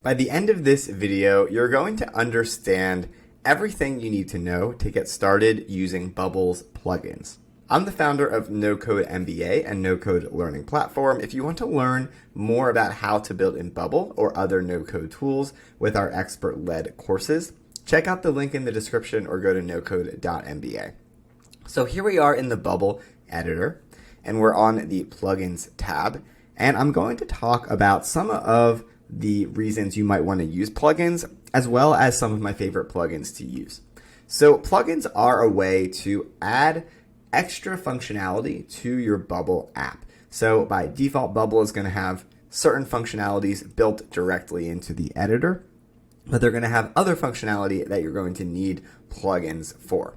By the end of this video, you're going to understand everything you need to know to get started using Bubble's plugins. I'm the founder of No Code MBA and No Code Learning Platform. If you want to learn more about how to build in Bubble or other no-code tools with our expert-led courses, check out the link in the description or go to nocode.mba. So here we are in the Bubble editor, and we're on the Plugins tab, and I'm going to talk about some of the reasons you might want to use plugins, as well as some of my favorite plugins to use. So plugins are a way to add extra functionality to your Bubble app. So by default, Bubble is going to have certain functionalities built directly into the editor, but they're going to have other functionality that you're going to need plugins for.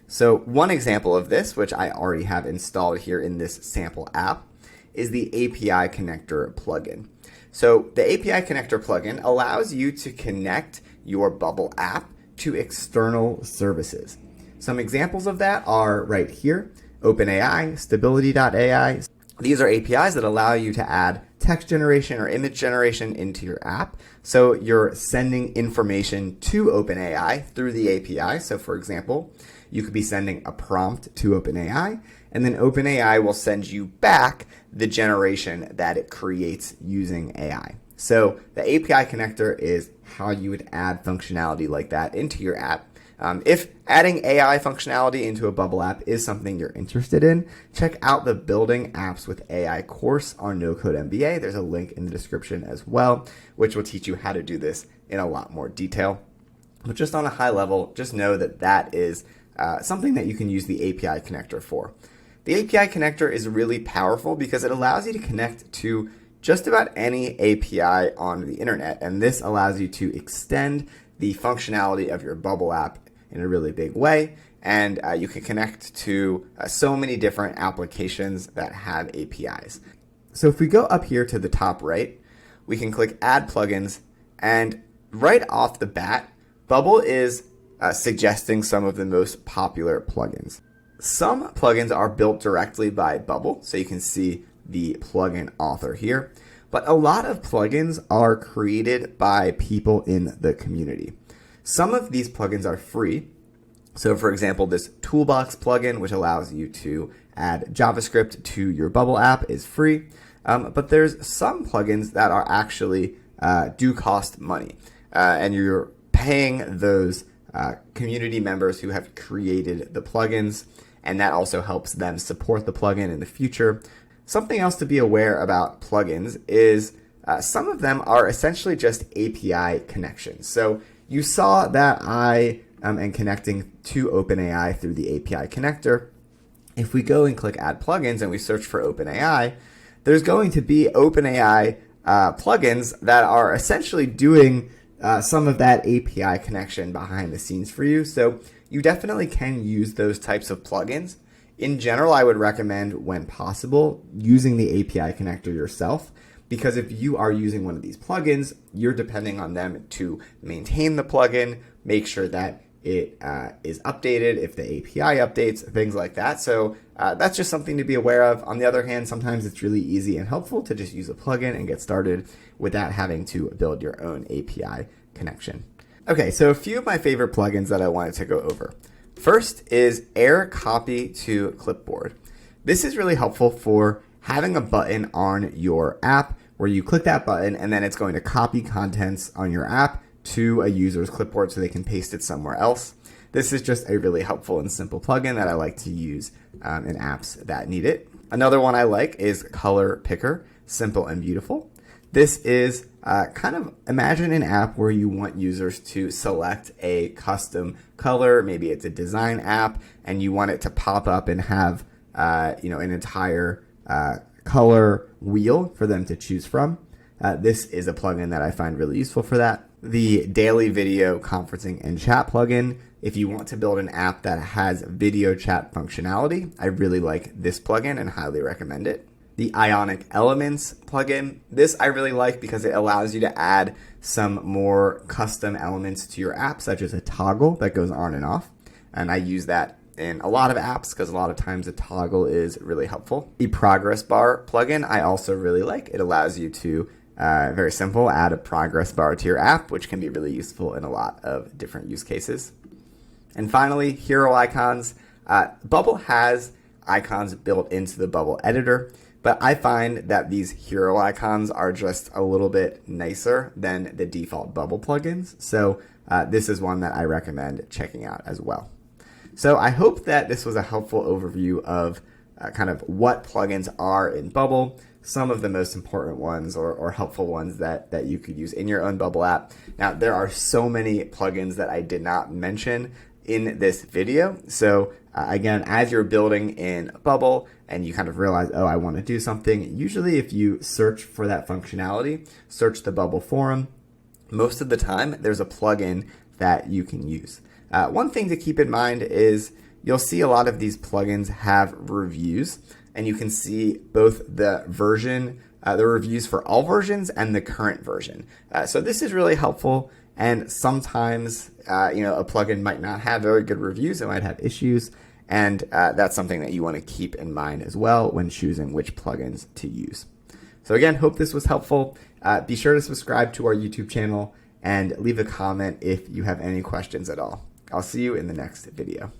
So one example of this, which I already have installed here in this sample app, is the API connector plugin. So the API connector plugin allows you to connect your Bubble app to external services. Some examples of that are right here: OpenAI, stability.ai. These are APIs that allow you to add text generation or image generation into your app. So you're sending information to OpenAI through the API. So for example, you could be sending a prompt to OpenAI, and then OpenAI will send you back the generation that it creates using AI. So the API connector is how you would add functionality like that into your app. If adding AI functionality into a Bubble app is something you're interested in, check out the Building Apps with AI course on No Code MBA. There's a link in the description as well, which will teach you how to do this in a lot more detail. But just on a high level, just know that that is something that you can use the API connector for. The API connector is really powerful because it allows you to connect to just about any API on the internet, and this allows you to extend the functionality of your Bubble app in a really big way, and you can connect to so many different applications that have APIs. So if we go up here to the top right, we can click Add Plugins, and right off the bat, Bubble is suggesting some of the most popular plugins. Some plugins are built directly by Bubble, so you can see the plugin author here, but a lot of plugins are created by people in the community. Some of these plugins are free. So for example, this Toolbox plugin, which allows you to add JavaScript to your Bubble app, is free. But there's some plugins that are actually do cost money, and you're paying those community members who have created the plugins, and that also helps them support the plugin in the future. Something else to be aware about plugins is some of them are essentially just API connections. So you saw that I am connecting to OpenAI through the API connector. If we go and click Add Plugins and we search for OpenAI, there's going to be OpenAI plugins that are essentially doing some of that API connection behind the scenes for you. So you definitely can use those types of plugins. In general, I would recommend, when possible, using the API connector yourself, because if you are using one of these plugins, you're depending on them to maintain the plugin, make sure that it is updated if the API updates, things like that. So that's just something to be aware of. On the other hand, sometimes it's really easy and helpful to just use a plugin and get started without having to build your own API connection. Okay, so a few of my favorite plugins that I wanted to go over. First is Air Copy to Clipboard. This is really helpful for having a button on your app where you click that button and then it's going to copy contents on your app to a user's clipboard so they can paste it somewhere else. This is just a really helpful and simple plugin that I like to use in apps that need it. Another one I like is Color Picker, Simple and Beautiful. This is kind of, imagine an app where you want users to select a custom color. Maybe it's a design app and you want it to pop up and have an entire color wheel for them to choose from. This is a plugin that I find really useful for that. The Daily Video Conferencing and Chat plugin. If you want to build an app that has video chat functionality, I really like this plugin and highly recommend it. The Ionic Elements plugin. This I really like because it allows you to add some more custom elements to your app, such as a toggle that goes on and off. And I use that in a lot of apps because a lot of times a toggle is really helpful. The Progress Bar plugin I also really like. It allows you to Very simple, add a progress bar to your app, which can be really useful in a lot of different use cases. And finally, hero icons. Bubble has icons built into the Bubble editor, but I find that these hero icons are just a little bit nicer than the default Bubble plugins. So this is one that I recommend checking out as well. So I hope that this was a helpful overview of kind of what plugins are in Bubble, some of the most important ones or helpful ones that you could use in your own Bubble app. Now, there are so many plugins that I did not mention in this video. So again, as you're building in Bubble and you kind of realize, oh, I want to do something, usually if you search for that functionality, search the Bubble forum, most of the time there's a plugin that you can use. One thing to keep in mind is you'll see a lot of these plugins have reviews, and you can see both the version, the reviews for all versions and the current version. So this is really helpful. And sometimes, a plugin might not have very good reviews. It might have issues. And that's something that you want to keep in mind as well when choosing which plugins to use. So again, hope this was helpful. Be sure to subscribe to our YouTube channel and leave a comment if you have any questions at all. I'll see you in the next video.